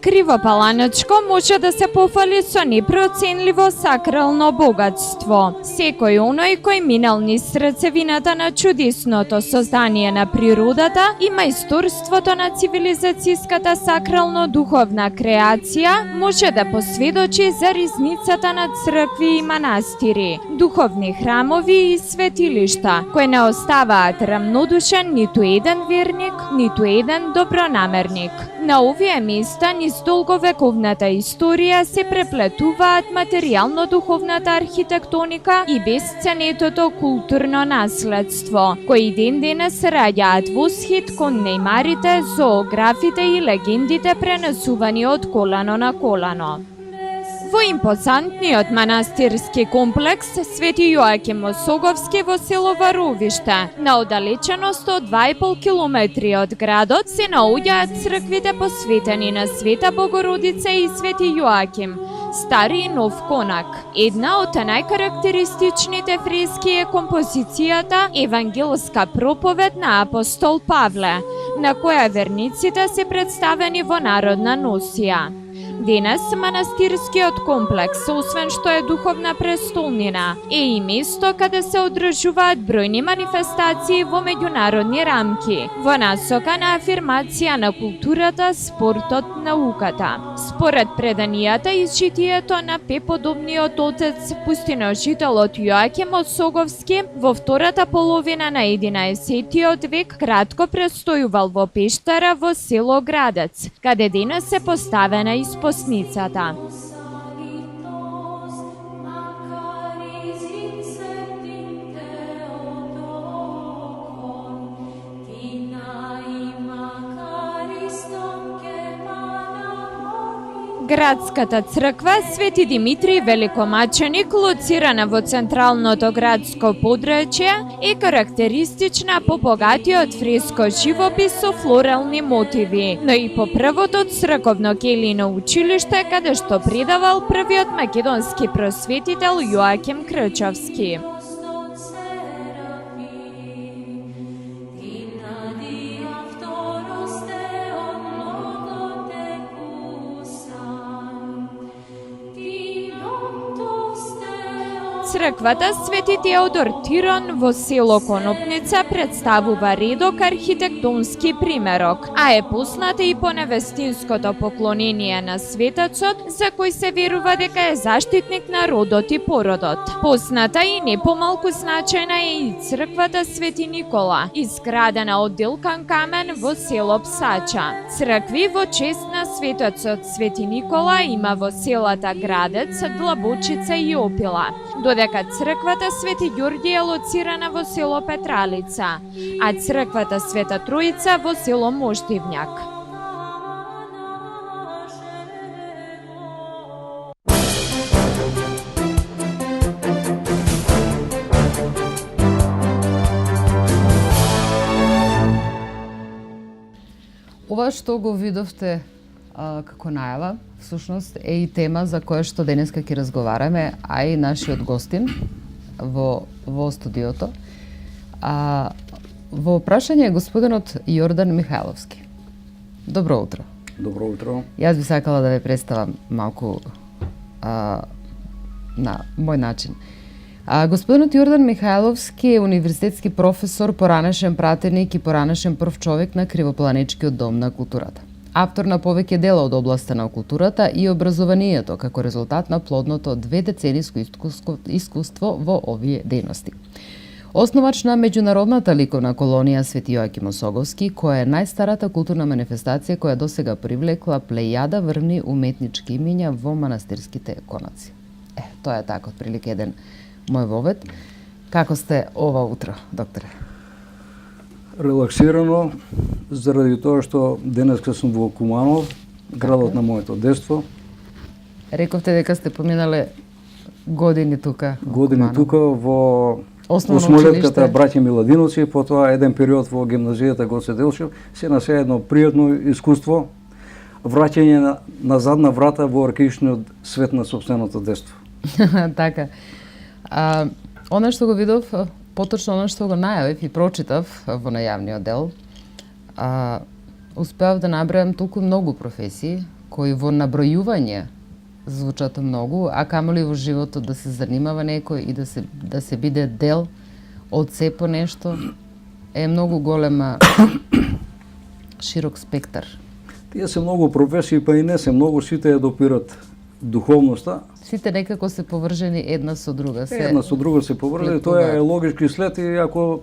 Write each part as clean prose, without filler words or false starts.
Кривопаланечко може да се пофали со непроценливо сакрално богатство. Секој оној кој минал низ срцевината на чудесното создание на природата и мајсторството на цивилизацијската сакрално-духовна креација може да посведочи за ризницата на цркви и манастири, духовни храмови и светилишта, кои не оставаат рамнодушен ниту еден верник, ниту еден добронамерник. На овие места низ долговековната историја се преплетуваат материјално-духовната архитектоника и бесценетото културно наследство, кои ден денес раѓаат восхит кон нејмарите, зоографите и легендите пренесувани од колано на колано. Во импозантниот манастирски комплекс Свети Јоаким Осоговски во село Варовиште, на оддалеченост од 2,5 километри од градот, се наоѓаат црквите посветени на Света Богородица и Свети Јоаким, Стари и Нов Конак. Една од најкарактеристичните фрески е композицијата Евангелска проповед на апостол Павле, на која верниците се представени во народна носија. Денес манастирскиот комплекс, освен што е духовна престолнина, е и место каде се одржуваат бројни манифестации во меѓународни рамки, во насока на афирмација на културата, спортот, науката. Според преданијата и житието на преподобниот отец пустиножителот Јоаким Осоговски, во втората половина на 11 век кратко престојувал во пештера во село Градец, каде денес е поставена испосницата. Градската црква Свети Димитрий Великомаченик, лоцирана во централното градско подрачје, е карактеристична по богатиот фреско живопис со флорални мотиви, но и по првото црковно келино училиште каде што предавал првиот македонски просветител Јоаким Крчовски. Црквата Свети Теодор Тирон во село Конопница представува редок архитектонски примерок, а е позната и по невестинското поклонение на светецот, за кој се верува дека е заштитник на родот и породот. Позната и не помалку значајна е и црквата Свети Никола, изградена од делкан камен во село Псача. Цркви во чест на светецот Свети Никола има во селата Градец, Длабочица и Опила, додека црквата Свети Ѓорѓе е лоцирана во село Петралица, а црквата Света Тројица во село Мождивњак. Ова што го видовте како најава, всушност е и тема за која што денеска ќе разговараме, а и нашиот гостин во студиото. Во прашање е господинот Јордан Михајловски. Добро утро. Добро утро. Јас би сакала да ве представам малку на мој начин. Господинот Јордан Михајловски е универзитетски професор, поранешен пратеник и поранешен прв човек на Кривопланечкиот дом на културата. Автор на повеќе дела од областа на културата и образованието како резултат на плодното 2 децениско искуство во овие дејности. Основач на меѓународната ликовна колонија Свети Јоаким Осоговски, која е најстарата културна манифестација која досега привлекла плејада врвни уметнички имиња во манастирските конаци. Тоа е така отприлика еден мој вовед. Како сте ова утро, докторе? Релаксирано, заради тоа што денеска сум во Куманово, градот на моето детство. Рековте дека сте поминале години тука. Години тука во Осмолетката браќа Миладиновци, потоа еден период во гимназијата Гоце Делчев, се на се едно пријатно искуство, враќање назад на врата во архаичниот свет на сопственото детство. Така. Она што го видов, поточно она што го најавив и прочитав во најавниот дел, успеав да набројам толку многу професии кои во набројување звучат многу, а камоли во животот да се занимава некој и да се биде дел од сепо нешто, е многу голема широк спектар. Тие се многу професии, па и не се многу, сите ја допират духовноста. Сите некако се поврзани една со друга. Една со друга се поврзани, тоа е логички след и ако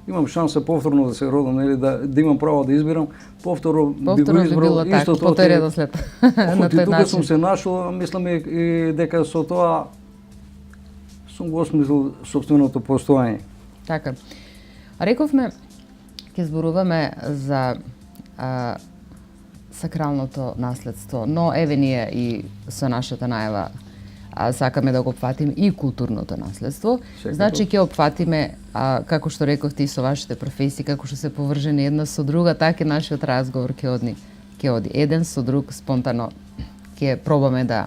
имам шанса повторно да се родам, или да имам право да избирам, повторно би го избрал исто тоа. Повторно след. На тој тука начин. сум се нашол, мислам и дека со тоа сум го осмислил сопственото постојање. Така. А рековме, ќе зборуваме за сакралното наследство, но еве ние и со нашата најава сакаме да го опфатиме и културното наследство. Значи ќе опфатиме, како што рековте и со вашите професии, како што се поврзани една со друга, така и нашиот разговор ќе оди еден со друг спонтано. Ќе пробаме да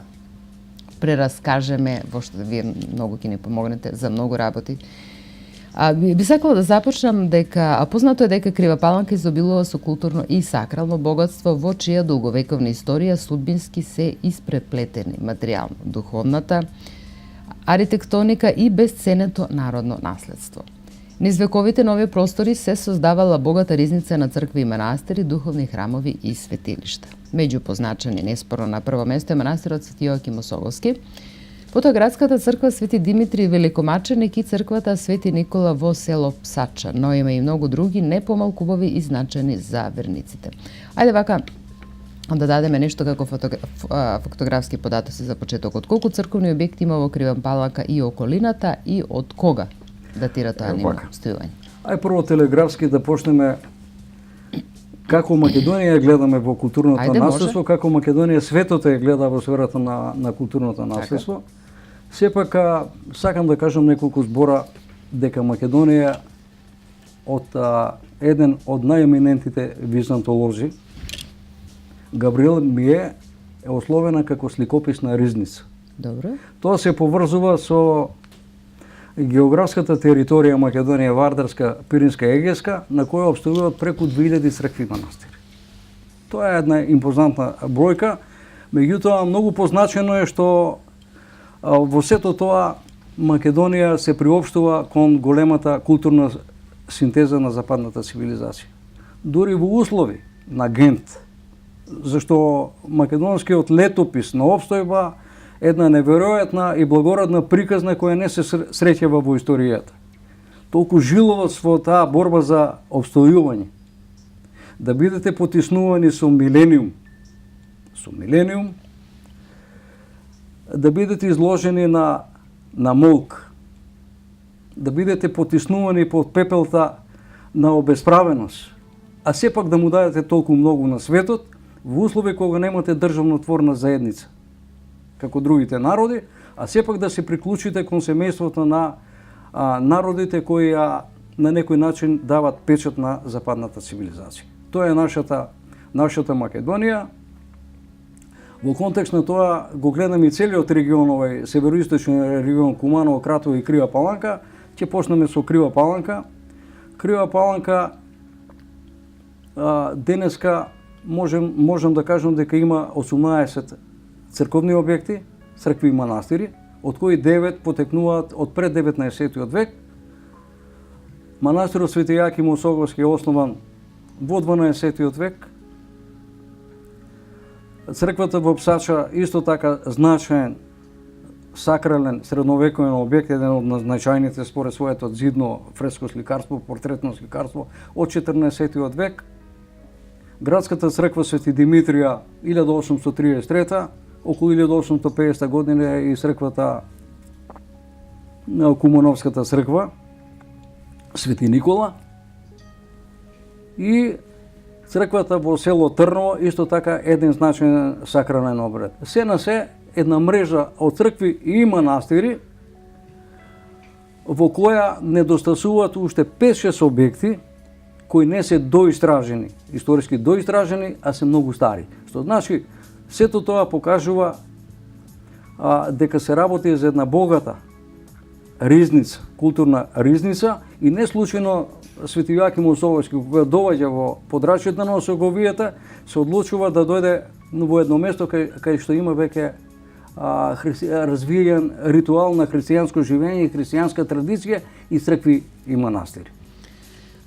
прераскажеме, во што вие многу ќе ни помогнете за многу работи. Би сакала да започнам дека познато е дека Крива Паланка изобилува со културно и сакрално богатство во чија долговековна историја судбински се испреплетени материјално духовната архитектоника и бесценето народно наследство. Низ вековите на овие простори се создавала богата ризница на цркви и манастири, духовни храмови и светилишта. Меѓу позначени неспорно на прво место е манастирот Свети Јоаким Осоговски, потоа градската црква Свети Димитри Великомаченик и црквата Свети Никола во село Псача, но има и многу други не помалку убави и значајни за верниците. Ајде вака да дадеме нешто како фотографски податоци за почетокот. Колку црковни објекти има во Крива Паланка и околината и од кога датира тоа нивно стојување? Ај прво телеграфски да почнеме како Македонија гледаме во културното наследство, како Македонија светот ја гледа во сферата на културното наследство. Сепак сакам да кажам неколку збора дека Македонија од еден од најеминентите византолози, Габриел Мие, е ословена како сликописна ризница. Добро. Тоа се поврзува со географската територија Македонија, Вардарска, Пиринска и Егејска, на која опстојуваат преку 2000 цркви и манастири. Тоа е една импозантна бројка, меѓутоа многу позначено е што во сето тоа Македонија се приопштува кон големата културна синтеза на западната цивилизација. Дури во услови на Гент, зашто македонскиот летопис на опстојба една неверојатна и благородна приказна која не се среќава во историјата. Толку жиловост во таа борба за опстојување. Да бидете потиснувани со милениум, да бидете изложени на молк, да бидете потиснувани под пепелта на обесправеност, а сепак да му дадете толку многу на светот, во услови кога немате државнотворна заедница, како другите народи, а сепак да се приклучите кон семејството на народите кои на некој начин дават печат на западната цивилизација. Тоа е нашата Македонија. Во контекст на тоа го гледаме и целиот регион, овај североисточен регион Куманово, Кратово и Крива Паланка. Ќе почнеме со Крива Паланка. Крива Паланка денеска можам да кажам дека има 18 црковни објекти, цркви и манастири, од кои 9 потекнуваат од пред 19 век. Манастирот Свети Јоаким Осоговски е основан во 12 век. Црквата во Псача исто така значаен сакрален средновековен објект, еден од знаčajните според своето зидно фреско сликарство, портретно сликарство од 14 век. Градската црква Свети Димитрија 1833, околу 1850 година и црквата на Кумановската црква Свети Никола и црквата во село Трново исто така еден значаен сакрален обред. Се на се една мрежа од цркви и манастири во која недостасуваат уште 5-6 објекти кои не се доистражени, историски доистражени, а се многу стари. Што значи, сето тоа покажува дека се работи за една богата ризница, културна ризница и не случајно Свети Јоаким Осоговски, кога доаѓа во подрачјето на Осоговијата, се одлучува да дојде во едно место кај што има веќе развиен ритуал на христијанско живење и христијанска традиција и цркви и манастири.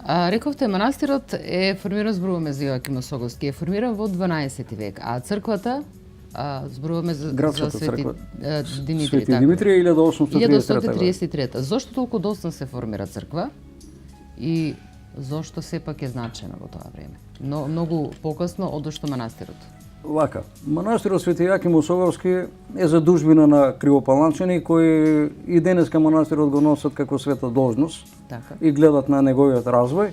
Рековте, манастирот е формиран, зборуваме за Јоаким Осоговски, е формиран во 12 век, а црквата зборуваме за Свети Димитрий. Свети Димитрий 1833. Зошто толку доцна се формира црква и зошто сепак е значена во тоа време? Но многу покасно од што манастирот. Вака, манастирот Свети Јоаким Осоговски е задужбина на кривопаланчани кои и денеска манастирот го носат како света должност и гледат на неговиот развој.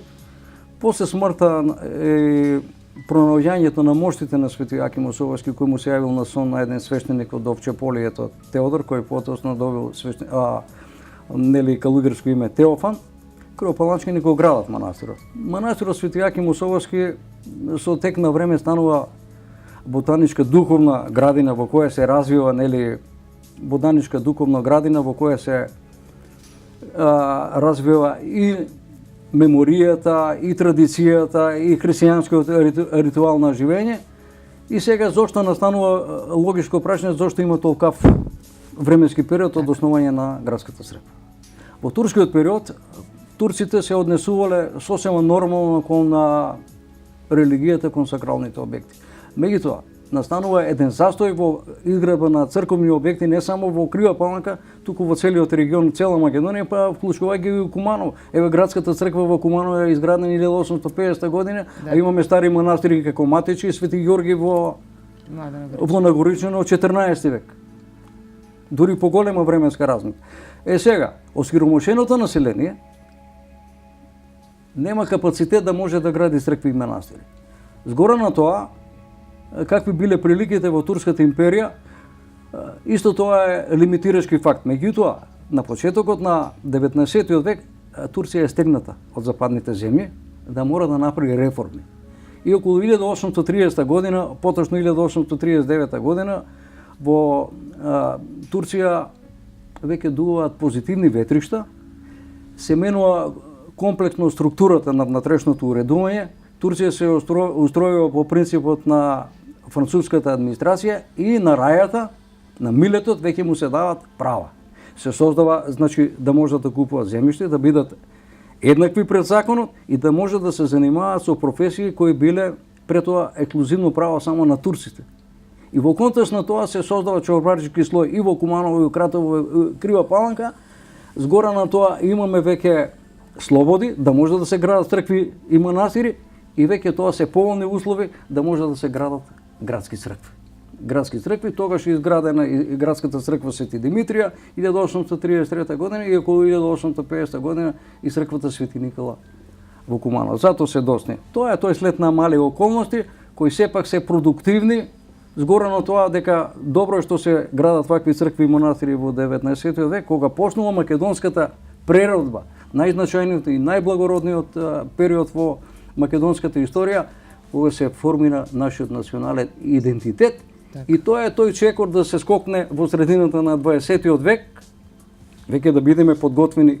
После смртта и пронаоѓањето на моштите на Свети Јоаким Осоговски, кој му се јавил на сон на еден свештеник од Овчеполието Теодор, кој потосно добил калугерско име Теофан, кривопаланчани го градат манастирот. Манастирот Свети Јоаким Осоговски со тек на време станува ботаничка духовна градина во која се развива, ботаничка духовна градина во која се развива и меморијата, и традицијата, и христијанскиот ритуал на живење. И сега зошто настанува логичко прашање зошто има толкав временски период од основање на градската црква. Во турскиот период турците се однесувале сосема нормално кон религијата, кон сакралните објекти. Меѓутоа, настанува еден застој во изградба на црковни објекти не само во Крива Паланка, туку во целиот регион, цела Македонија, па вклучувајќи и Куманово. Еве градската црква во Куманово е изградена 1850 година, а имаме стари манастири како Матичи и Свети Ѓорги во Нагоричено од 14 век. Дури поголема временска разлика. Сега, осиромашеното население нема капацитет да може да гради цркви и манастири. Згора на тоа, какви биле приликите во Турската империја, исто тоа е лимитирачки факт. Меѓутоа, на почетокот на 19 век Турција е стегната од западните земји да мора да направи реформи. И околу 1830 година, поточно 1839 година, во Турција веќе дуваат позитивни ветришта, се менува комплексно структурата на внатрешното уредување. Турција се устројува по принципот на француската администрација и на рајата, на милетот, веќе му се дават права. Се создава, значи, да може да купуваат земјиште, да бидат еднакви пред законот и да може да се занимаваат со професии кои биле пред тоа ексклузивно право само на турците. И во контекст на тоа се создава чорбарчки слој и во Куманово, и во Кратово, и Крива Паланка. Згора на тоа имаме веќе слободи, да може да се градат цркви и манастири, и веќе тоа се поволни услови да може да се градат градски цркви. Градски цркви, тогаш е изградена и градската црква Свети Димитрија 1833 година и околу 1850 година и црквата Свети Никола во Куманово. Затоа се досни. Тоа е тој след на мали околности кои сепак се продуктивни. Згора на тоа дека добро е што се градат вакви цркви и монастири во 19 век, кога почнува македонската преродба, најзначајниот и најблагородниот период во македонската историја, кога се формира нашиот национален идентитет. И тоа е тој чекор да се скокне во средината на 20 век, веќе да бидеме подготвени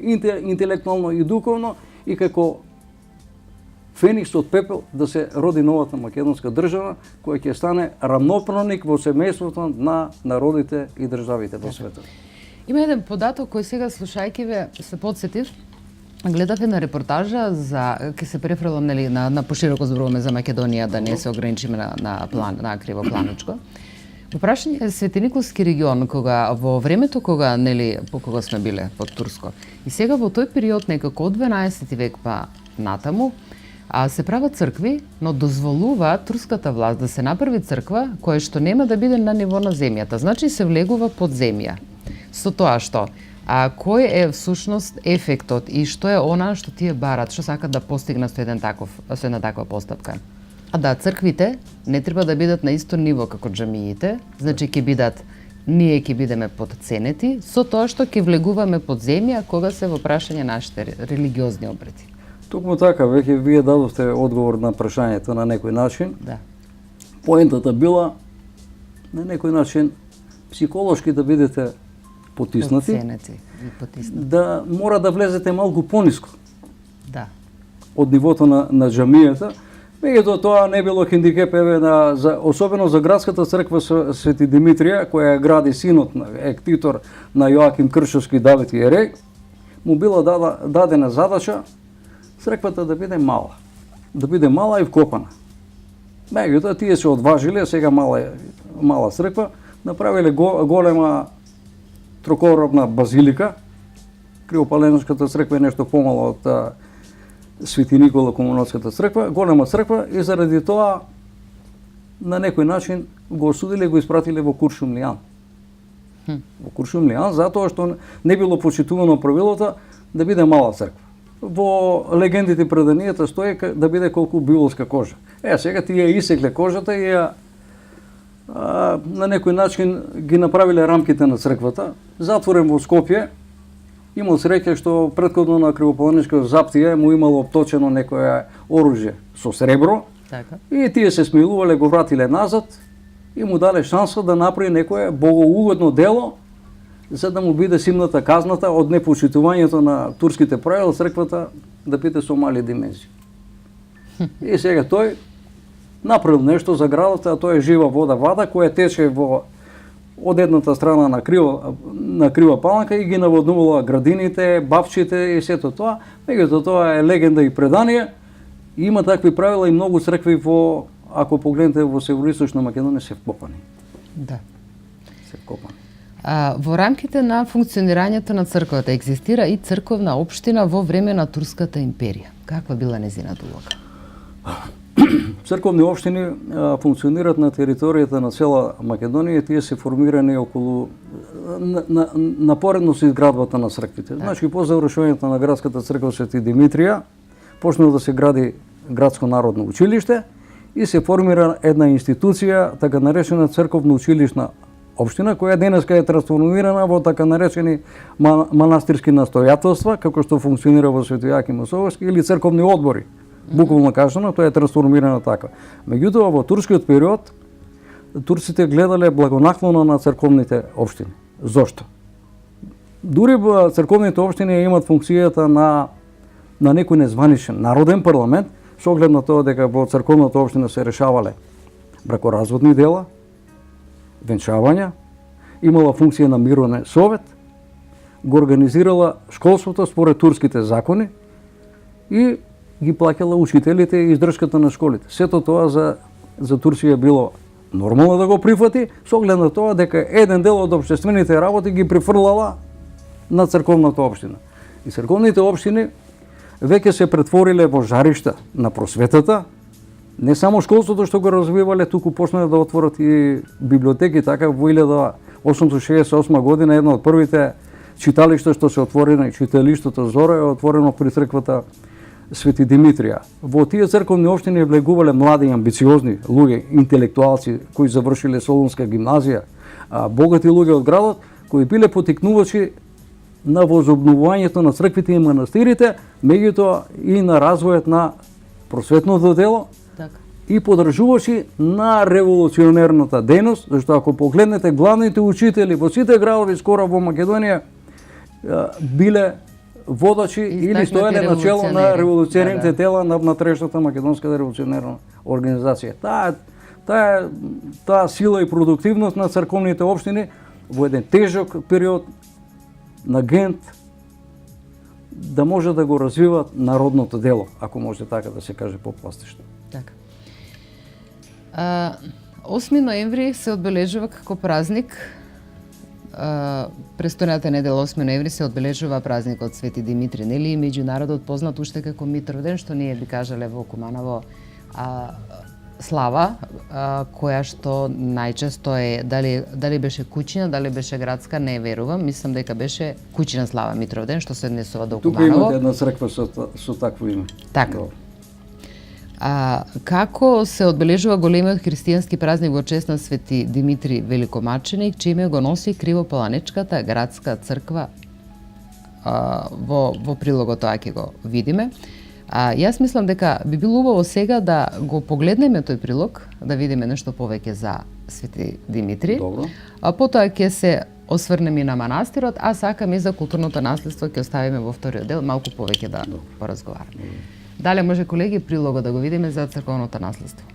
интелектуално и духовно и како феникс од пепел да се роди новата македонска држава, која ќе стане рамноправник во семејството на народите и државите во светот. Има еден податок кој сега слушајќи ве се потсетив. Гледав една репортажа за ќе се префрлам на пошироко зборуваме за Македонија, да не се ограничиме на кривопланочко. Во прашање Свети Николски регион, кога во времето кога кога сме биле под турско. И сега во тој период некако од 12 век па натаму се прават цркви, но дозволува турската власт да се направи црква која што нема да биде на ниво на земјата. Значи се влегува под земја. Со тоа што кој е всушност ефектот и што е она што тие барат, што сакат да постигнат со една таква постапка? Да, црквите не треба да бидат на исто ниво како џамиите, значи ние ќе бидеме подценети со тоа што ќе влегуваме под земја кога се во прашање нашите религиозни обреди. Токму така, веќе вие дадовте одговор на прашањето на некој начин. Да. Поентата била на некој начин психолошки да бидете потиснати, да мора да влезете малку пониско. Да. Од нивото на џамијата, Меѓутоа тоа не било хендикеп особено за градската црква Свети Димитрија, која гради синот на ектитор на Јоаким Кршевски, Давид Јерей, му била дадена задача црквата да биде мала и вкопана. Меѓутоа тие се одважиле, сега мала црква, направиле голема трокоробна базилика. Кривопаленичката црква е нешто помало од Свети Никола Комуновската црква, голема црква, и заради тоа на некој начин го осудиле и го испратиле во Куршумлијан. Во Куршумлијан, затоа што не било почитувано правилото да биде мала црква. Во легендите преданијата стои да биде колку биловска кожа. Сега тие исекле кожата и на некој начин ги направиле рамките на црквата. Затворен во Скопје, имал среќа што претходно на Кривопаланичка заптија му имало опточено некое оружје со сребро. Така. И тие се смилувале, го вратиле назад и му дале шанса да направи некое богоугодно дело, за да му биде симната казната од непочитувањето на турските правила, црквата да биде со мали димензии. И сега тој направил нешто за градот, а тоа е жива вода која тече од едната страна на Крива Паланка и ги наводнувала градините, бавчите и сето тоа. Меѓутоа тоа е легенда и предание. И има такви правила и многу цркви ако погледнете во североисточна Македонија се вкопани. Да. Се вкопани. Во рамките на функционирањето на црквата екзистира и црковна општина во време на Турската империја. Каква била нејзината улога? Црковни општини функционираат на територијата на цела Македонија, тие се формирани околу напоредно со изградбата на црквите. Значи по завршувањето на градската црква Свети Димитрија почнува да се гради градско народно училиште и се формира една институција, така наречена црковно училишна општина, која денеска е трансформирана во така наречени манастирски настојателства, како што функционира во Свети Јаким Осовски, или црковни одбори. Буквално кажано, тоа е трансформирано така. Меѓутоа, во турскиот период, турците гледале благонаклоно на црковните општини. Зошто? Дури црковните општини имаат функцијата на некој незваничен народен парламент, со оглед на тоа дека во црковната општина се решавале бракоразводни дела, венчавања, имала функција на мировен совет, го организирала школството според турските закони и ги плаќала учителите и издржката на школите. Сето тоа за Турција било нормално да го прифати, со оглед на тоа дека еден дел од општествените работи ги префрлала на црковната општина. И црковните општини веќе се претвориле во жаришта на просветата, не само школството што го развивале, туку почнале да отворат и библиотеки, така во 1868 година една од првите читалишта што се отворена, читалиштото Зора е отворено при црквата Свети Димитрија. Во тие црковни општини влегувале млади и амбициозни луѓе, интелектуалци кои завршиле Солунска гимназија, богати луѓе од градот кои биле потикнувачи на возобновувањето на црквите и манастирите, меѓутоа и на развојот на просветното дело, така, и подржувачи на револуционерната дејност, зашто ако погледнете главните учители во сите градови скоро во Македонија биле водачи или стоеле на чело на револуционерните дела на третата македонска револуционерна организација. Таа сила и продуктивност на црковните општини во еден тежок период на Гент да може да го развиват народното дело, ако може така да се каже попластично. Така. 8 ноември се одбележува како празник. Престојната недела 8 ноември се одбележува празникот Свети Димитри, нели и меѓународот познат уште како Митровден, што ние би кажале во Куманово слава, која што најчесто е дали беше куќина, дали беше градска, не верувам, мислам дека беше куќина слава Митровден, што се однесува до Куманово. Тука имате една црква со такво име. Така. Како се одбележува големиот христијански празник во чест на Свети Димитри Великомаченик, чиме го носи Кривопаланечката градска црква? Во прилогот тоа ќе го видиме. Јас мислам дека би било убаво сега да го погледнеме тој прилог, да видиме нешто повеќе за Свети Димитри. Добро. Потоа ќе се осврнеме и на манастирот, а сакаме и за културното наследство ќе оставиме во вториот дел, малку повеќе да поразговараме. Дале може колеги прилогот да го видиме за црковното наследство.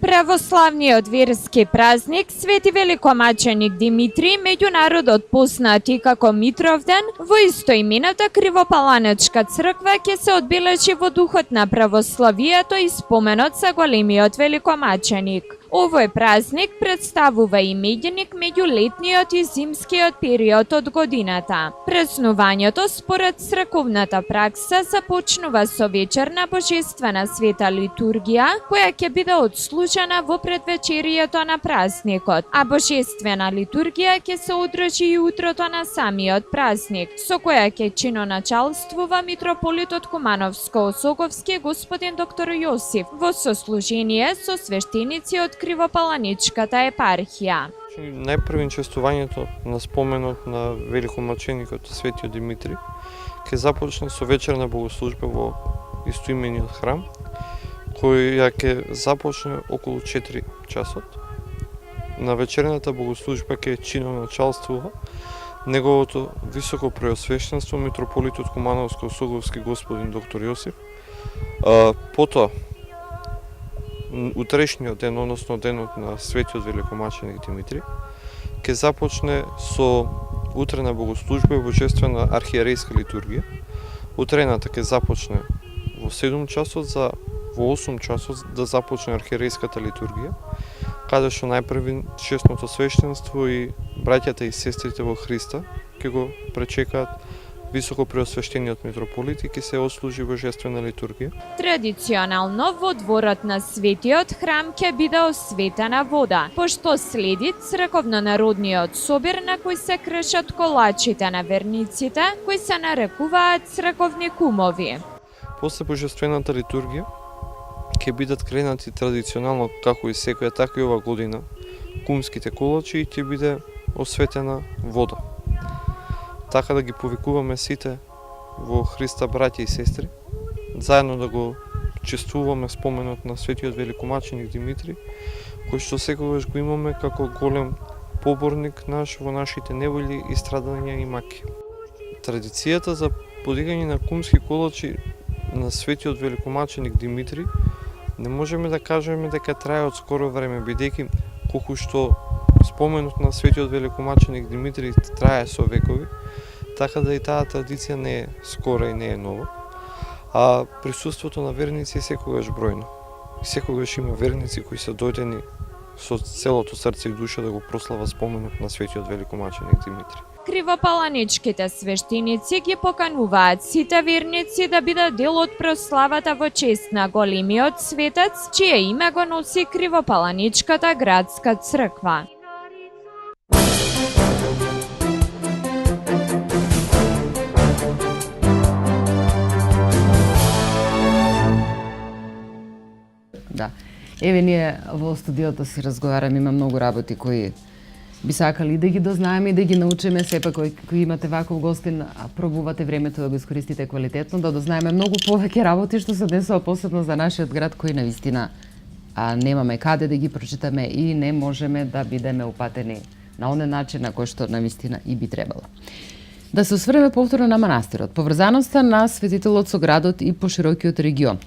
Православниот верски празник Свети великомаченик Димитри, меѓу народот познат и како Митровден, во истоимената Кривопаланечка црква ќе се одбележи во духот на православието и споменот за големиот великомаченик. Овој празник представува имеѓеник меѓу летниот и зимскиот период од годината. Празнувањето според црковната пракса започнува со вечерна божествена света литургија, која ќе биде отслужена во предвечерието на празникот, а божествена литургија ќе се одржи и утрото на самиот празник, со која ќе чиноначалствува митрополитот Кумановско-Осоговски господин доктор Јосиф во сослужение со свештеници од Кривопаланичката епархија. Најпрвен чествувањето на споменот на великомаченикот Светиот Димитри ќе започне со вечерна богослужба во истоимениот храм, која ќе започне околу 4 часот. На вечерната богослужба ќе чиноначалствува неговото високо преосвещенство митрополитот Кумановско-Осоговски господин доктор Јосиф. Потоа утрешниот ден, односно денот на Светиот великомаченик Димитри, ќе започне со утрена богослужба и божествена архиерейска литургија. Утрената ќе започне во 7 часот, во 8 часот да започне архиерейската литургија, каде што најпрви честното свештенство и браќата и сестрите во Христа ќе го пречекаат високо преосвещениот митрополит и ќе се отслужи божествена литургија. Традиционално во дворот на Светиот храм ќе биде осветена вода, пошто следи црковно-народниот собир на кој се кршат колачите на верниците, кои се нарекуваат црковни кумови. После божествената литургија ќе бидат кренати традиционално, како и секоја, така и ова година, кумските колачи и ќе биде осветена вода. Така да ги повикуваме сите во Христа браќа и сестри, заедно да го чествуваме споменот на Светиот великомаченик Димитри, кој што секогаш го имаме како голем поборник наш во нашите неволји и страдања и маки. Традицијата за подигање на кумски колачи на Светиот великомаченик Димитри не можеме да кажеме дека трае од скоро време, бидејќи колку што споменот на Светиот великомаченик Димитри трае со векови, така да и таа традиција не е скора и не е нова, а присуството на верници е секогаш бројно. И секогаш има верници кои се дојдени со целото срце и душа да го прослава споменот на Светиот великомаченик Димитри. Кривопаланичките свештеници ги покануваат сите верници да бидат дел од прославата во чест на големиот светец, чие име го носи Кривопаланичката градска црква. Да. Еве ние во студиото си разговараме, има многу работи кои би сакали да ги дознаеме и да ги научиме, сепак кои имате ваков гостин, пробувате времето да го искористите квалитетно, да дознаеме многу повеќе работи што се десува посебно за нашиот град, кои навистина немаме каде да ги прочитаме и не можеме да бидеме упатени на оној начин на кој што навистина и би требало. Да се осврнеме повторно на манастирот, поврзаноста на светителот со градот и поширокиот регион.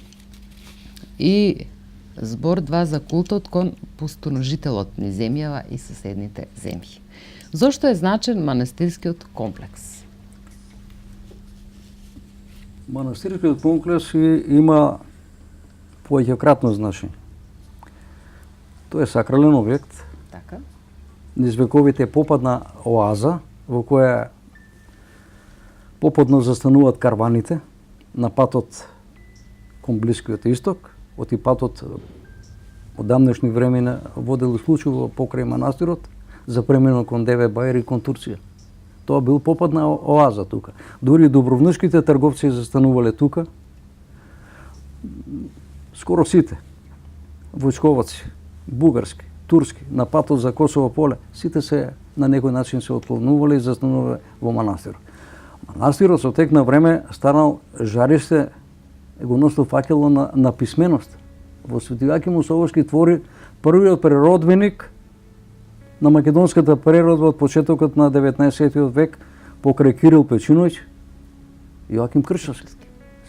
И збор 2 за култот кон пустоножителот низ земјава и соседните земји. Зошто е значен манастирскиот комплекс? Манастирскиот комплекс има поеќекратно значење. Тој е сакрален објект. Така. Низ вековите попадна оаза во која попадно застануваат карваните на патот кон Блискиот исток. Оти патот од дамнешни времена водел исклучиво покрај манастирот за преминок кон Деве Бајр и кон Турција. Тоа бил попадна оаза тука. Дури дубровнишките трговци застанувале тука. Скоро сите војсковаци, бугарски, турски, на патот за Косово поле, сите се на некој начин се отклонувале и застанувале во манастирот. Манастирот со тек на време станал жариште, го ноsil факело на писменост. Во Свети Јаким Мусовски твори првиот преродбеник на македонската преродба од почетокот на 19 век покрај Кирил Печиновиќ, Јоаким Кршевски.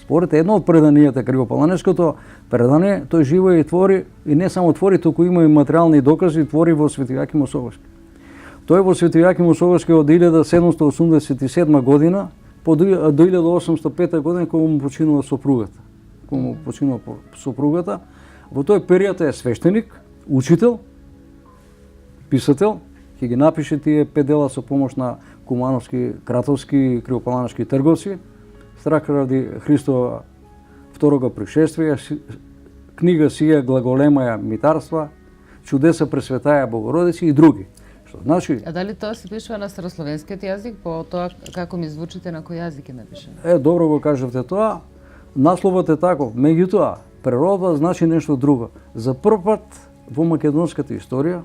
Според едно од преданијата кривопланечкото предание, тој живо и твори, и не само твори, туку има и материјални докази, твори во Свети Јаким Осовашки. Тој во Свети Јаким Осовашки од 1787 година до 1805 година кога му починува сопругата. Во тој период е свештеник, учител, писател, ќе ги напише тие 5 дела со помош на кумановски, кратовски и кривопланечки трговци, Страх ради Христова второго пришествие, книга Сија глаголемаја митарства, Чудеса пресветаја Богородици и други. Што значи? А дали тоа се пишува на старословенскиот јазик, по тоа како ми звучите на кој јазик е напишено? Добро го кажавте тоа. Насловот е таков, меѓутоа преродба значи нешто друго. За прв пат во македонската историја,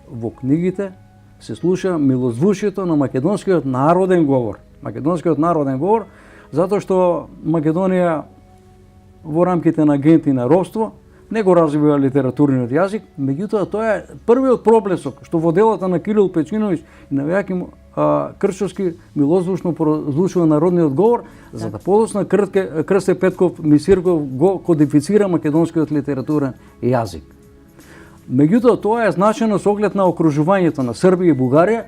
во книгите се слуша милозвучието на македонскиот народен говор. Македонскиот народен говор, затоа што Македонија во рамките на агенти на робство не го развива литературниот јазик, меѓутоа тоа е првиот проблесок што во делата на Кирил Печиновиќ и на Јаким Крчовски милозвучно прозвучува народниот говор, за да подоцна Крсте Петков Мисирков го кодифицира македонскиот литературен јазик. Меѓутоа тоа е значено со оглед на окружувањето на Србија и Бугарија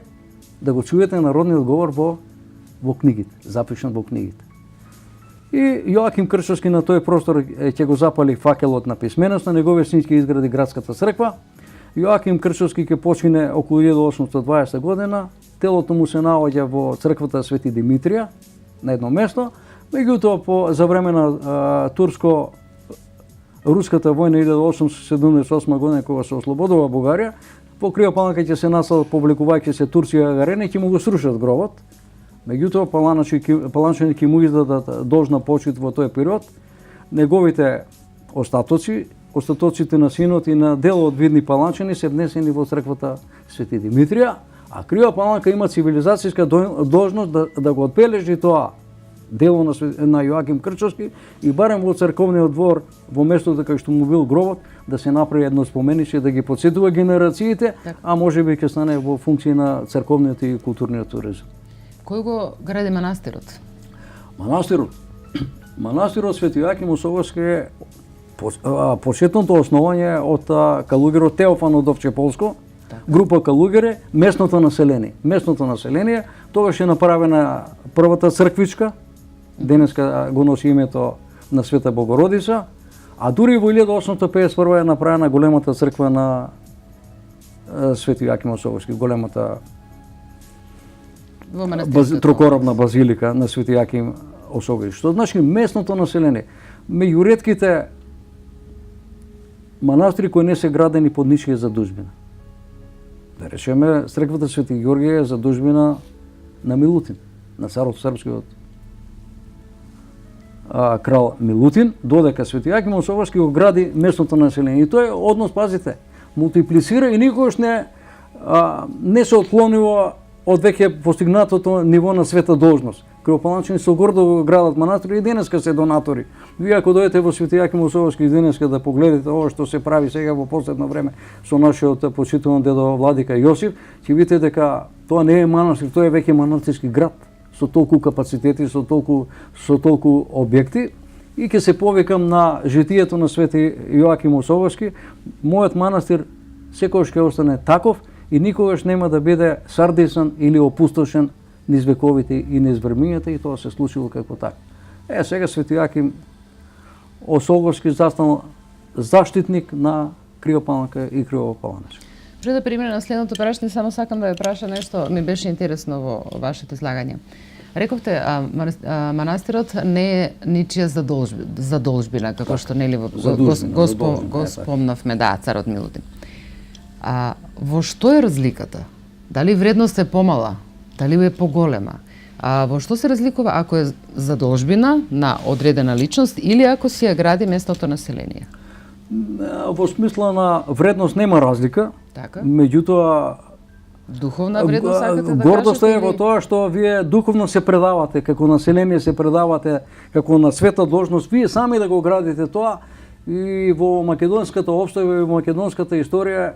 да го чуете народниот говор во книгите, запишан во книгите. И Јоаким Крчовски на тој простор ќе го запали факелот на писменоста, неговиот син ќе изгради градската црква. Јоаким Крчовски ќе почине околу 1820 година, телото му се наоѓа во црквата Свети Димитрија на едно место, меѓутоа за време на турско-руската војна 1878 година кога се ослободува Бугарија, по Кривопаланка ќе се насадат повлекувајќи се турци и агарени, ќе му го срушат гробот. Меѓутоа, паланчани ќе му издадат должна почит во тој период. Неговите остатоците на синот и на дел од видни паланчани се внесени во црквата Свети Димитрија, а Крива Паланка има цивилизацијска должност да го одбележи тоа дело на Јоаким Крчовски и барем во црковниот двор, во местото кај што му бил гробот, да се направи едно спомениче, да ги потсетува генерациите, а можеби ќе стане во функција на црковниот и културниот туризам. Кој го гради манастирот? Манастирот Свети Јаким Осовашки е почетното основање од калугерот Теофан од Овчеполско, група калугери, местното население. Тогаш е направена првата црквичка, денеска го носи името на Света Богородица, а дури во 1851 е направена големата црква на Свети Јаким Осовашки, големата трокоробна базилика на Свети Јаким Осовашки. Што значи местното население. Меѓу ретките манастири кои не се градени под ничија задужбина. Да речеме, црквата Свети Ѓорѓе е задужбина на Милутин, на царот српскиот крал Милутин, додека Свети Јаким Осовашки го гради местното население. И тој однос, пазите, мултиплицира и никогаш не се отклонува од веќе постигнатото ниво на света должност. Кривопаланчани со гордо го градат манастири и денеска се донатори. Вие ако дојдете во Свети Јаким Осовашки денеска да погледате ова што се прави сега во последно време со нашиот почитуван дедо владика Јосиф, ќе видите дека тоа не е манастир, тоа е веќе манастирски град со толку капацитети, со толку објекти. И ќе се повикам на житието на Свети Јоаким Осовашки. Мојот манастир секогаш ќе остане таков и никогаш нема да биде сардисан или опустошен низ вековите и низ времињата, и тоа се случило како така. Сега Свети Јаким Осовашки застанал заштитник на Кривопаланка и Кривопаланечки. Пред да преминем на следното прашање, само сакам да ве праша нешто, ми беше интересно во вашето излагање. Рековте, манастирот не е ничија задолжбина, како што нели го спомнавме, да, царот Милутин. Во што е разликата? Дали вредност е помала? Дали е поголема? Во што се разликува ако е задолжбина на одредена личност или ако си ја гради местното население? Во смисла на вредност нема разлика, меѓутоа духовна вредност сакате да гордоста кажете? Е во тоа што вие духовно се предавате, како население се предавате, како на света должност, вие сами да го градите тоа, и во македонската опстава и во македонската историја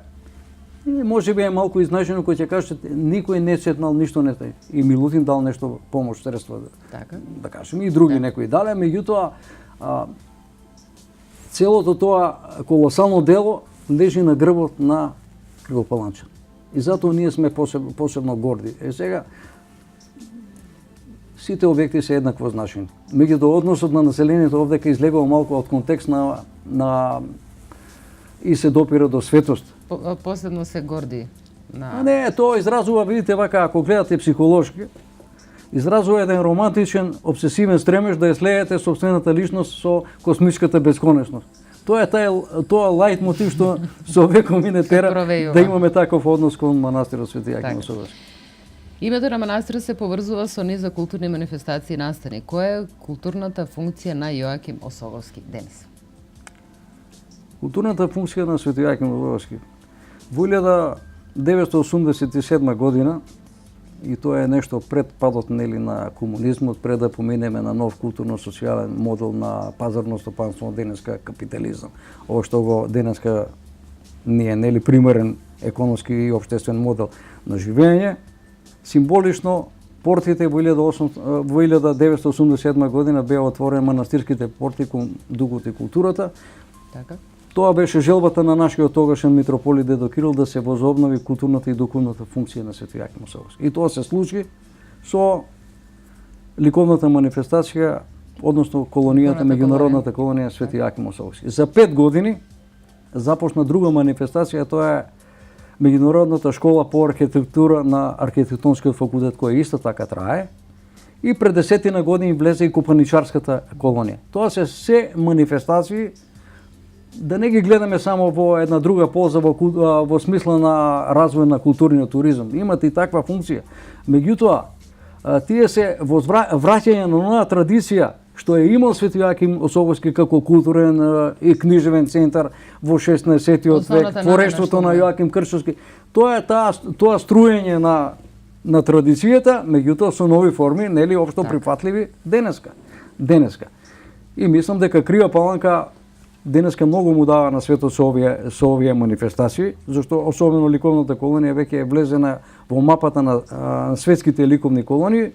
И може би е малку изнажено кој ќе каже никој не сетнал ништо не тај. И Милутин дал нешто помош, средства Така. да кажеме, и други некои дале, меѓутоа целото тоа колосално дело лежи на грбот на Кривопаланчан. И затоа ние сме посебно горди. Сега сите објекти се еднакво значени. Меѓутоа односот на населението овдека излегува малку од контекст на и се допира до светост. Посебно се горди на... Не, тоа изразува, видите вака, ако гледате психолошки, изразува еден романтичен, обсесивен стремеж да ја слеете собствената личност со космичката бесконечност. Тоа е тоа лајт мотив што со веков мине тера да имаме таков однос кон манастирот Свети Јаким Осоговски. Името на манастирот се поврзува со низ за културни манифестации и настани. Која е културната функција на Јоаким Осоговски денес? Културната функција на Свети Јаким Осоговски во 1987 година, и тоа е нешто пред падот на комунизмот, пред да поминеме на нов културно-социјален модел на пазарно стопанство, денеска капитализам. Ово што го денеска не е примерен економски и општествен модел на живење, символично портите во 1987 година беа отворени манастирските порти кон духот и културата. Така. Тоа беше желбата на нашиот тогашен митрополит Дедо Кирил да се возобнови културната и духовната функција на Свети Јаким Осоговски. И тоа се случи со ликовната манифестација, односно колонијата, меѓународната колонија Свети Јаким Осоговски. За 5 години започна друга манифестација, тоа е Меѓународната школа по архитектура на архитектонскиот факултет, која исто така трае. И пред 10 години влезе и Копаничарската колонија. Тоа се манифестации, да не ги гледаме само во една друга полза во смисла на развој на културниот туризам. Имат и таква функција. Меѓутоа, тие се враќање на онаа традиција што е имал Свети Јаким Осоговски како културен и книжевен центар во 16-тиот век, творештвото на Јоаким Кршовски. Тоа е тоа струење на традицијата, меѓутоа со нови форми, нели општо прифатливи денеска. И мислам дека Крива Паланка денеска многу му дава на светот со овие манифестации, зашто особено ликовната колонија веќе е влезена во мапата на светските ликовни колонии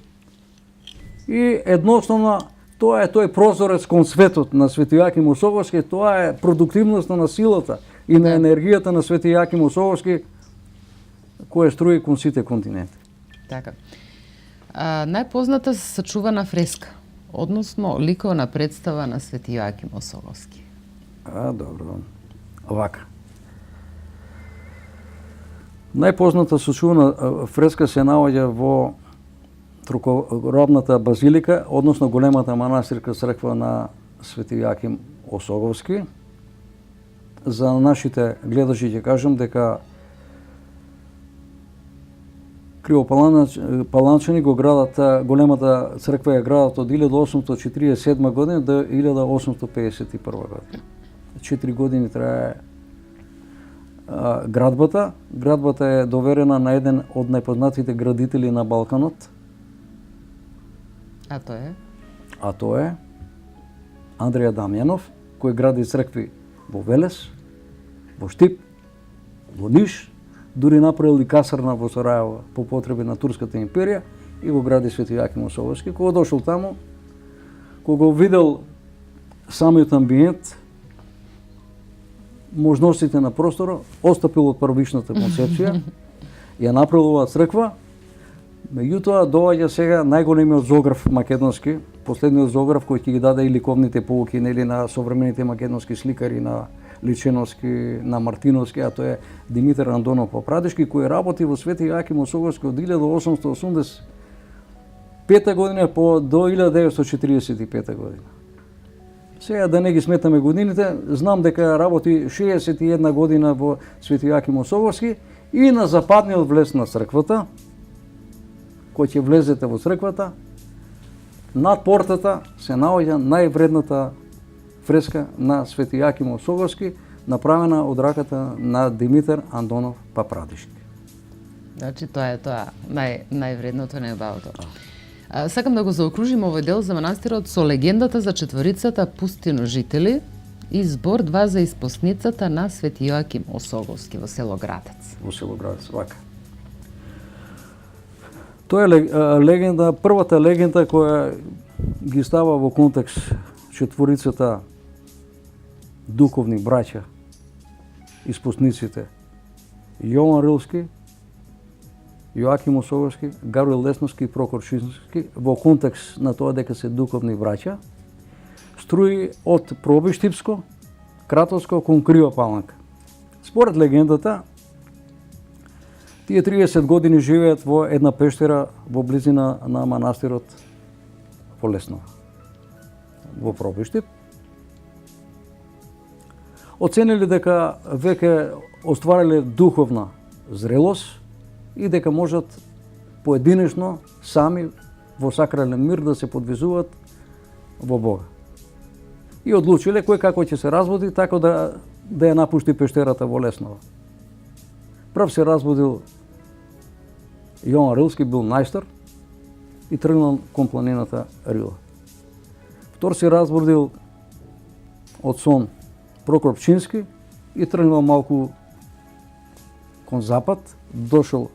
и едноставно тоа е тој прозорец кон светот на Свети Јаким Осоговски, тоа е продуктивноста на силата и на енергијата на Свети Јаким Осоговски која струи кон сите континенти. Така. Најпозната сачувана фреска, односно ликовна представа на Свети Јоаким Осоговски. Добро. Овака. Најпозната сачувана фреска се наоѓа во Трукоробната базилика, односно големата манастирска црква на Свети Јаким Осоговски. За нашите гледачи ќе кажам дека Кривопаланчани го градат, големата црква ја градат од 1847 година до 1851 година. 4 години трае градбата. Градбата е доверена на еден од најпознатите градители на Балканот. А тоа е Андреја Дамјанов, кој гради цркви во Велес, во Штип, во Ниш, дури направил и касарна во Сарајево по потреби на Турската империја и го гради Свети Јаким Осоговски. Кога дошол таму, кога го видел самиот амбиент, можностите на просторот, отстапил од првичната концепција, ја направил оваа црква. Меѓутоа доаѓа сега најголемиот зограф македонски, последниот зограф кој ќе ги даде и ликовните поуки нели на современите македонски сликари, на Личеновски, на Мартиновски, а тоа е Димитар Андонов Папрадишки, кој работи во Свети Јаким Осоговски од 1885 година до 1945 година. Сега да не ги сметаме годините, знам дека работи 61 година во Свети Јаким Осоговски и на западниот влез на црквата, кој ќе влезете во црквата, над портата се наоѓа највредната фреска на Свети Јаким Осоговски, направена од раката на Димитар Андонов Папрадишки. Значи тоа е највредното, најубавото. Сакам да го заокружим овој дел за манастирот со легендата за четворицата пустиножители и збор 2 за испосницата на Свети Јоаким Осоговски во село Градец. Во село Градец, вака. Тоа е легенда, првата легенда која ги става во контекст четворицата духовни браќа, испосниците Јован Рилски, Јоаким Осоговски, Гаврил Лесновски и Прокор Чински, во контекст на тоа дека се духовни браќа, струи од Пробиштипско, Кратовско кон Крива Паланка. Според легендата, тие 30 години живеат во една пештера во близина на манастирот во Леснова, во Пробиштип. Оценили дека веќе оствариле духовна зрелост и дека можат поединечно сами во сакрален мир да се подвизуваат во Бога. И одлучиле кој како ќе се разводи, така да ја напушти пештерата во Леснова. Прв се разводил Јован Рилски, бил најстар и тргнал кон планината Рила. Втор се разводил од сон Прокоп Чински и тргнал малку кон запад, дошол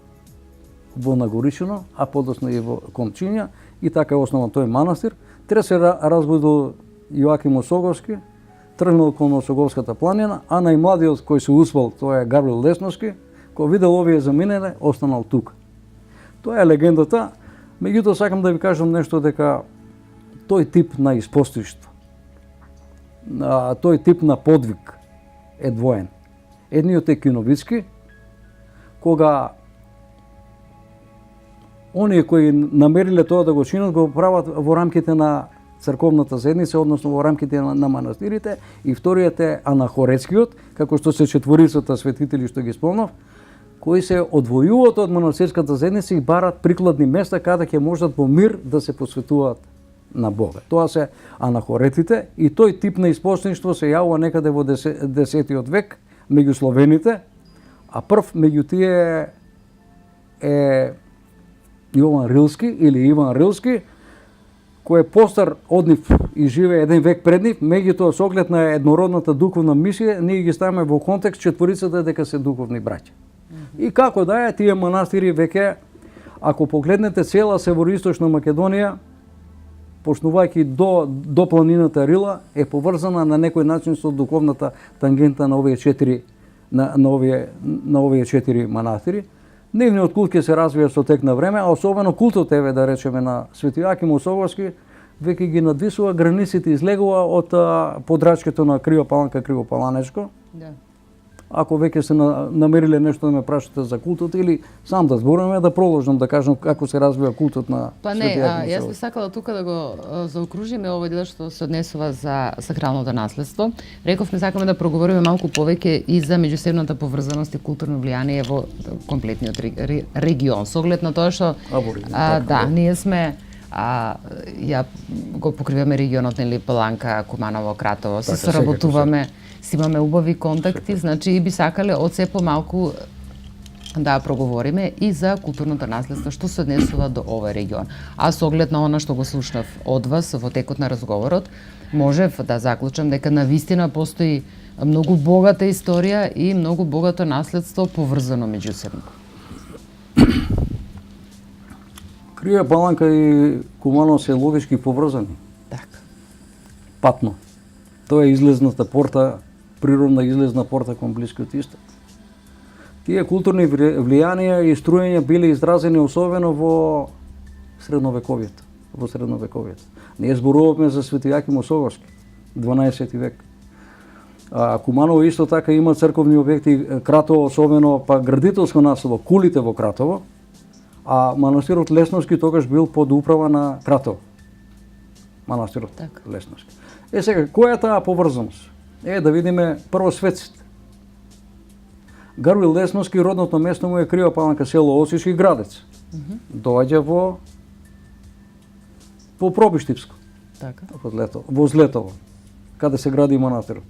во Нагоричино, а подоцна и во Комчиња, и така е основан тој манастир. Тре се разбудил Јоаким Осоговски, тргнал кон Осоговската планина, а најмладиот кој се успел, тоа е Гаврил Лесновски, кој видел овие заминеле, останал тука. Тоа е легендата, меѓутоа сакам да ви кажам нешто дека тој тип на испостиштво, тој тип на подвиг е двоен. Едниот е киновицки, кога оние кои намериле тоа да го чинат, го прават во рамките на црковната заедница, односно во рамките на манастирите, и вториот е анахорецкиот, како што се четворицата светители што ги спомнав, кои се одвојуваат од манастирската заедница и барат прикладни места каде ќе можат во мир да се посветуваат на Бога. Тоа се анахоретите и тој тип на испостништво се јавува некаде во 10 век меѓу словените, а прв меѓу тие е Јован Рилски или Иван Рилски, кој е постар од нив и живее 1 век пред нив, меѓутоа со оглед на еднородната духовна мисија, ние ги ставаме во контекст четворицата дека се духовни браќа. И како да е, тие манастири веќе, ако погледнете цела североисточна Македонија, почнувајќи до планината Рила, е поврзана на некој начин со духовната тангента на овие 4 на овие 4 манастири. Нивниот култ ќе се развија со тек на време, а особено култот еве да речеме на Свети Јоаким Осоговски веќе ги надвисува границите, излегува од подрачкето на Крива Паланка, Криво Паланечко. Да. Ако веќе се намериле нешто да ме прашате за култот или сам да зборуваме, да продолжам да кажам како се развива култот на Свети Јоаким Осоговски. Јас би сакала тука да го заокружиме овој дел што се однесува за сакралното наследство. Рековме сакаме да проговориме малку повеќе и за меѓусебната поврзаност и културно влијание во комплетниот регион. Со оглед на тоа што ние сме ја го покриваме регионот нели Паланка, Куманово, Кратово, се соработуваме, си имаме убави контакти, значи и би сакале од се помалку да проговориме и за културното наследство што се однесува до овој регион. А со оглед на она што го слушнав од вас во текот на разговорот, можев да заклучам дека навистина постои многу богата историја и многу богато наследство поврзано меѓусебно. Крива Паланка и Куманово се логички поврзани. Така. Патно. Тоа е излезната порта, природна излезна порта кон Блискиот Исток. Тие културни влијанија и струјања биле изразени особено во средновековието. Ние зборуваме за Свети Јоаким Осоговски, 12 век. Куманово исто така има црковни објекти, Кратово особено, па градителско насело, кулите во Кратово, а манастирот Лесновски тогаш бил под управа на Кратово. Манастирот Лесновски. Сега, која е таа поврзаност? Да видиме прво светците. Гаврил Лесновски, родното место му е Крива Паланка, село Осички, Градец. Доаѓа во Пробиштипско. Така. Во Злетово, каде се гради манастирот.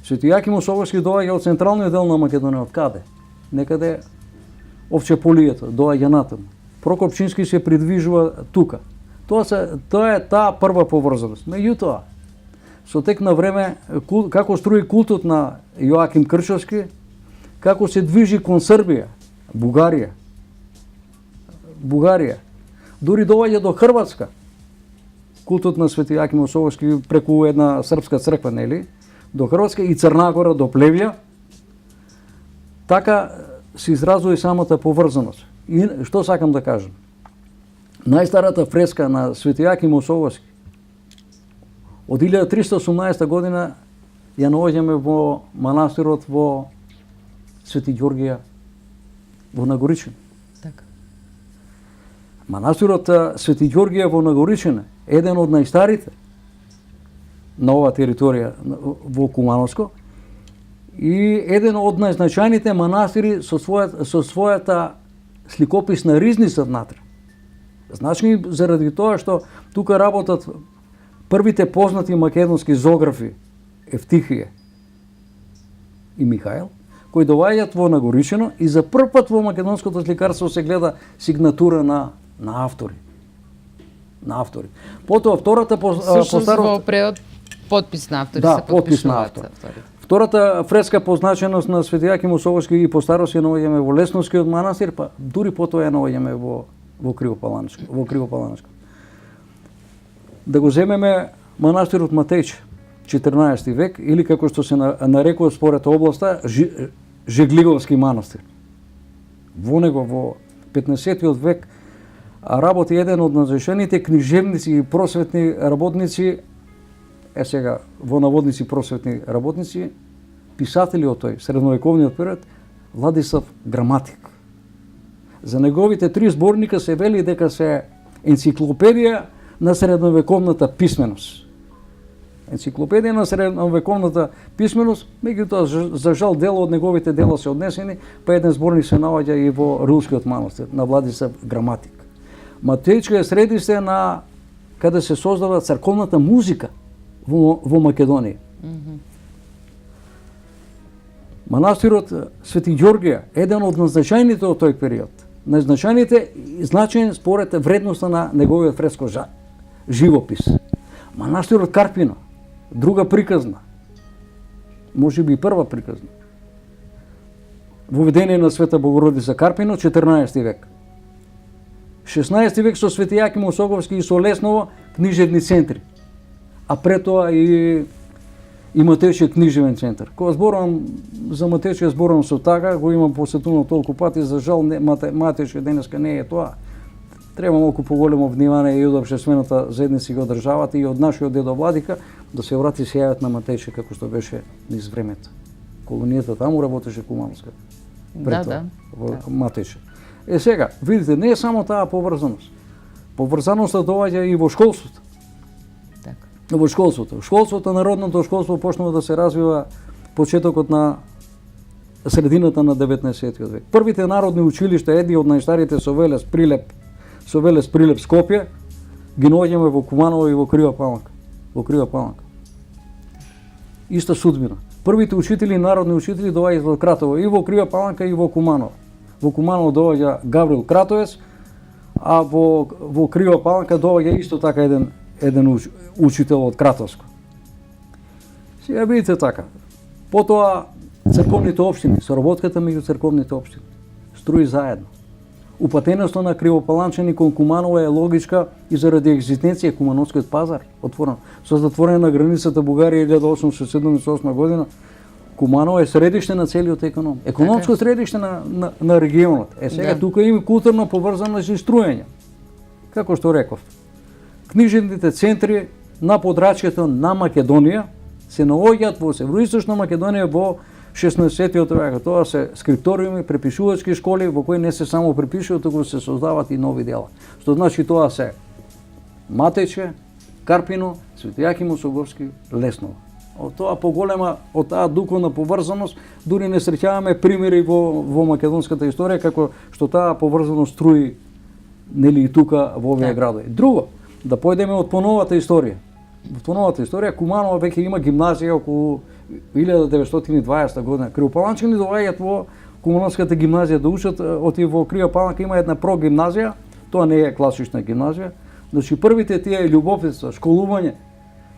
Свети Јоаким Осоговски доаѓа од централниот дел на Македонија, од каде? Некаде Овчеполијето, доаѓа натаму. Прокоп Чински се придвижува тука. Тоа е таа прва поврзаност. Меѓутоа, со тек на време како струи култот на Јоаким Крчовски, како се движи кон Србија, Бугарија, дури доаѓа до Хрватска. Култот на Свети Јаким Осовски преку една српска црква, нели? До Хрватска и Црна Гора, до Плевја. Така се изразува и самата поврзаност. И што сакам да кажам? Најстарата фреска на Свети Јаким Осовски од 1318 година ја наоѓаме во манастирот во Свети Ѓоргија во Нагоричен. Така. Манастирот Свети Ѓоргија во Нагоричен е еден од најстарите на оваа територија во Кумановско и еден од најзначајните манастири со својата сликописна ризница внатре. Значи заради тоа што тука работат првите познати македонски зоографи Евтихije и Михаил, кои доаѓаат во Нагоричено и за прв пат во македонското сликарство се гледа сигнатура на автори. Потоа втората по старост во превод потпис на автори се потпишуваат. Втората фреска по значеност на Свети Јаким Осовски и по старост ја наоѓаме во Лесновскиот манастир, па дури потоа ја наоѓаме во Кривопаланчко. Да го земеме манастирот Матејче, 14 век, или како што се нарекува според областа, Жеглиговски манастир. Во него во 15-тиот век работи еден од најзначајните книжевници и просветни работници, сега во наводници просветни работници, писатели од тој средновековниот период, Владислав Граматик. За неговите 3 зборника се вели дека се енциклопедија на средновековната писменост. Енциклопедија на средновековната писменост, меѓутоа за жал дел од неговите дела се однесени, па еден зборник се наоѓа и во Рилскиот манастир на Владислав Граматик. Матејче е средиште на каде се создава црковната музика во Македонија. Манастирот Свети Ѓоргија е еден од најзначајните од тој период. Најзначајните значаен според вредноста на неговиот фреско живопис. Манастирот Карпино, друга приказна, можеби и прва приказна. Воведение на Света Богородица Карпино, 14 век. 16 век со Свети Јаким Осоговски и со Лесново книжевни центри. А пред тоа и Матејче книжевен центар. Кога зборувам за Матејче, зборувам со така, го имам посетувано толку пати, за жал Матејче денеска не е тоа. Треба малку поголемо внимание и од општествената заедница и од државата и од нашиот дедо Владика да се врати сејавот на Матејче како што беше низ времето. Колонијата таму работеше Кумановска. Да. Во Матејче. Сега, видите, не е само таа поврзаност. Поврзаноста доаѓа и во школството. Во школството, народното школство почнува да се развива почетокот на средината на 19 век. Првите народни училишта, едни од најстарите со Велес Прилеп Скопје, ги наоѓаме во Куманово и во Крива Паланка. Иста судбина. Првите учители, народни учители доаѓаат во Кратово и во Крива Паланка и во Куманово. Во Куманово доаѓа Гаврил Кратовец, а во Крива Паланка доаѓа исто така еден учител од Кратовско. Сега видите така. Потоа црковните општини, соработката меѓу црковните општини струи заедно. Упатеноста на кривопаланчани кон Куманово е логичка и заради екзистенција Кумановскиот пазар отворен. Со затворење на границата Бугарија 1878 година, Куманово е средиште на целиот економско средиште на регионот. Сега тука има културна поврзаност и струење. Како што реков, книжевните центри на подрачјето на Македонија се наоѓаат во североисточна Македонија во 16-тиот век. Тоа се скрипториуми, препишувачки школи во кои не се само препишуваат, туку се создаваат и нови дела. Што значи тоа се Матејче, Карпино, Свети Јаким Осоговски, Лесново. Од тоа поголема, од таа духовна поврзаност, дури не среќаваме примери во македонската историја како што таа поврзаност струи нели и тука во овие градови. Друго, да појдеме од поновата историја. Во поновата историја Куманово веќе има гимназија околу 1920 година. Кривопаланчани доаѓаат во Кумановската гимназија да учат, оти во Крива Паланка има една прогимназија, тоа не е класична гимназија. Значи првите тие љубовница, школување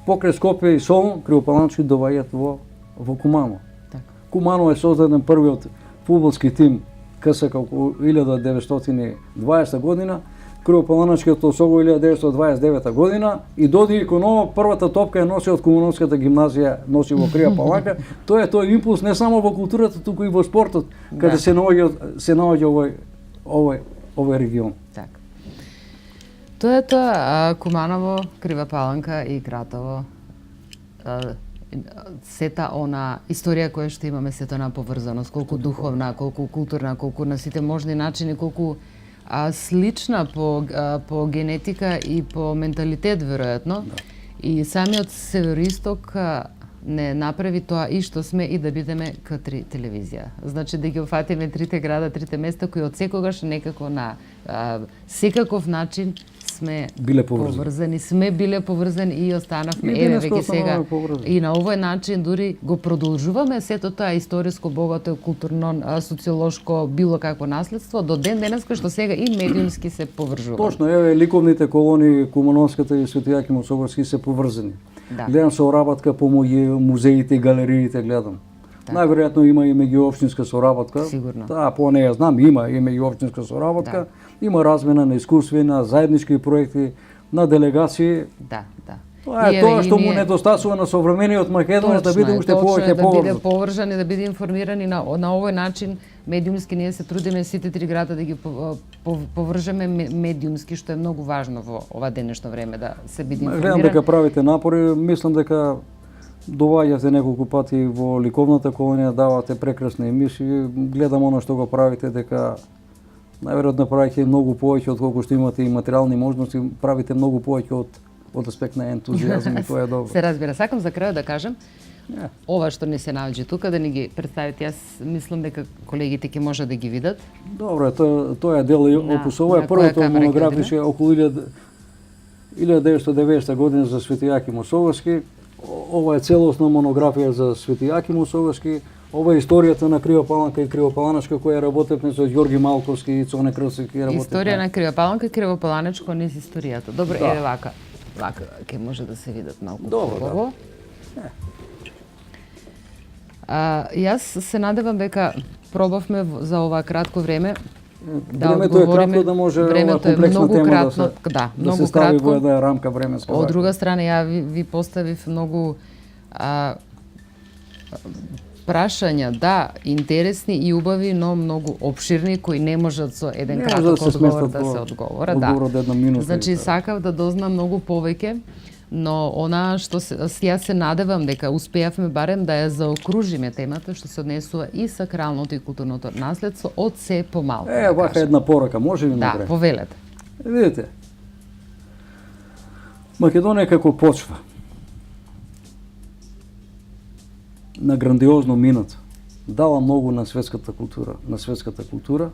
покрај Скопје и Солун, кривопаланчки доваѓаат во Кумано. Така. Кумано е создаден првиот фудбалски тим КСК околу 1920 година, кривопаланачкиот осово 1929 година и доди кон ова првата топка ја носи од Кумановската гимназија, носи во Крива Паланка. Тоа е тој импулс не само во културата, туку и во спортот, каде се наоѓа овој регион. Така. Тоа е тоа, Куманово, Крива Паланка и Кратово. Сета она историја која што имаме, сета она поврзаност, колку духовна, колку културна, колку на сите можни начини, колку слична по генетика и по менталитет веројатно. Да. И самиот Североисток не направи тоа и што сме и да бидеме К3 телевизија. Значи да ги офатиме трите града, трите места кои од секогаш некако на секаков начин сме поврзани, сме биле поврзани и останавме веќе сега. И на овој начин дури го продолжуваме сето тоа историско, богато, културно, социолошко, било какво наследство до ден денеска што сега и медиумски се поврзуваат. Точно, еве ликовните колонии Кумановската и Свети Јаким Особовски се поврзани. Да. Гледам соработка по музеите и галериите гледам. Так. Најверојатно има и меѓуопштинска соработка. Сигурно. Да, по неја знам, има и меѓуопштинска соработка. Да. Има размена на искуства, на заеднички проекти, на делегации. Да, да. Тоа е тоа што му недостасува на современиот Македонец, да биде уште повеќе поврзан. Да биде поврзан и да биде информиран и на овој начин медиумски ние се трудиме сите три града да ги повржеме медиумски, што е многу важно во ова денешно време да се биде информиран. Гледам дека правите напори, мислам дека доваѓате неколку пати во ликовната колонија, давате прекрасни емисии, гледам оно што го правите дека најверојатно правите многу повеќе од колку што имате и материјални можности, правите многу повеќе од аспект на ентузијазм и тоа е добро. Се разбира, сакам за крај да кажам, ова што не се наоѓа тука да ни ги представите, јас мислам дека колегите ќе може да ги видат. Добро, тоа е дел опус, ова е првото монографиче околу 1990 година за Свети Јаким Особовски. Ова е целосна монографија за Свети Јаким Особовски. Ова е историјата на Крива Паланка и Кривопаланачка која работевме со Ѓорги Малковски и Цоне Крстевски. Историја на Крива Паланка и Кривопаланачко низ историјата. Добро, еве вака ќе може да се видат малку побаво. Јас се надевам дека пробавме за ова кратко време да времето е кратко да може ова комплексна тема да се стави во една рамка временска. Од друга страна, ја ви поставив многу прашања, да, интересни и убави, но многу обширни, кои не можат со еден краток одговор да се одговорат. Да. Значи, сакав да дознам многу повеќе, но она што јас се надевам дека успеавме барем да ја заокружиме темата што се однесува и сакралното и културното наследство од се помалку. Вака една порака, може ли напред? Да, повелете. Видите, Македонија како почва на грандиозно минато, дала многу на светската култура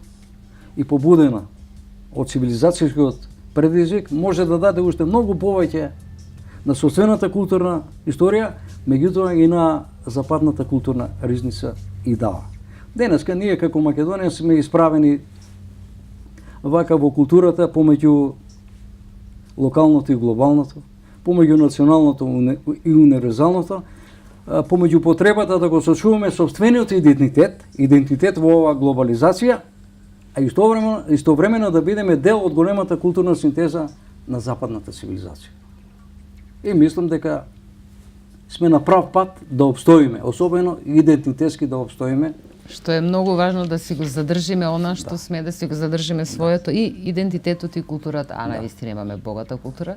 и побудена од цивилизацијскиот предизвик може да даде уште многу повеќе на сопствената културна историја, меѓутоа и на западната културна ризница и дава. Денеска ние како Македонија сме исправени вака во културата помеѓу локалното и глобалното, помеѓу националното и универзалното, помеѓу потребата да го сочуваме сопствениот идентитет во оваа глобализација, а истовремено да бидеме дел од големата културна синтеза на западната цивилизација. И мислам дека сме на прав пат да обстоиме, особено идентитетски да обстоиме. Што е многу важно да си го задржиме она што сме, да си го задржиме своето и идентитетот и културата, а наистина имаме богата култура,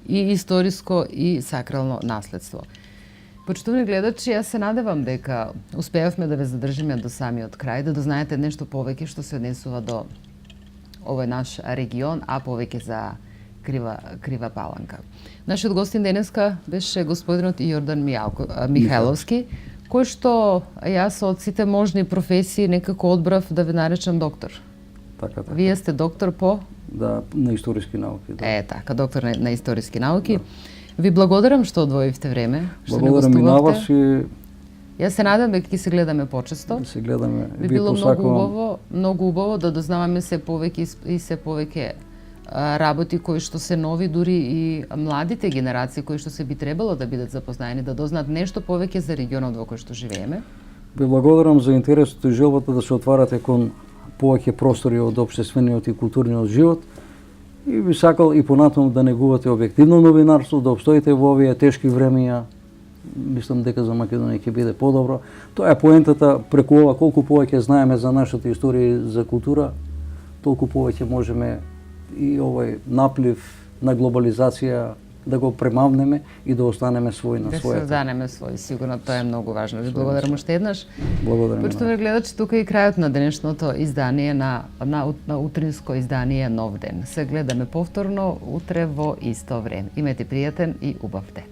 и историско и сакрално наследство. Почитувани гледачи, јас се надевам дека успеавме да ве задржиме до самиот крај, да дознаете нешто повеќе што се однесува до овој наш регион, а повеќе за Крива Паланка. Нашиот гостин денеска беше господинот Јордан Михајловски, кој што јас од сите можни професии некако одбрав да ве наречам доктор. Така. Вие сте доктор по? Да, на историски науки. Да. Така, доктор на историски науки. Да. Ви благодарам што одвоивте време, што не гостувавте. Благодарам и на вас и... Јас се надам дека ќе се гледаме почесто. Да се гледаме. Би било многу убаво да дознаваме се повеќе и се повеќе работи кои што се нови, дури и младите генерации кои што се би требало да бидат запознаени, да дознаат нешто повеќе за регионот во кој што живееме? Ви благодарам за интересот и желбата да се отварате кон повеќе простори од општествениот и културниот живот. И би сакал и понатаму да негувате објективно новинарство, да обстоите во овие тешки времења. Мислам дека за Македонија ќе биде подобро. Тоа е поентата, преку ова колку повеќе знаеме за нашата историја и за култура, толку повеќе можеме и овој наплив на глобализација да го премавнеме и да останеме свој на својата. Да се останеме свој, сигурно тоа е многу важно. Ви благодарам уште еднаш. Благодарам. Почитувани гледачи, тука е крајот на денешното издание на утринско издание Нов ден. Се гледаме повторно утре во исто време. Имајте пријатен и убав ден.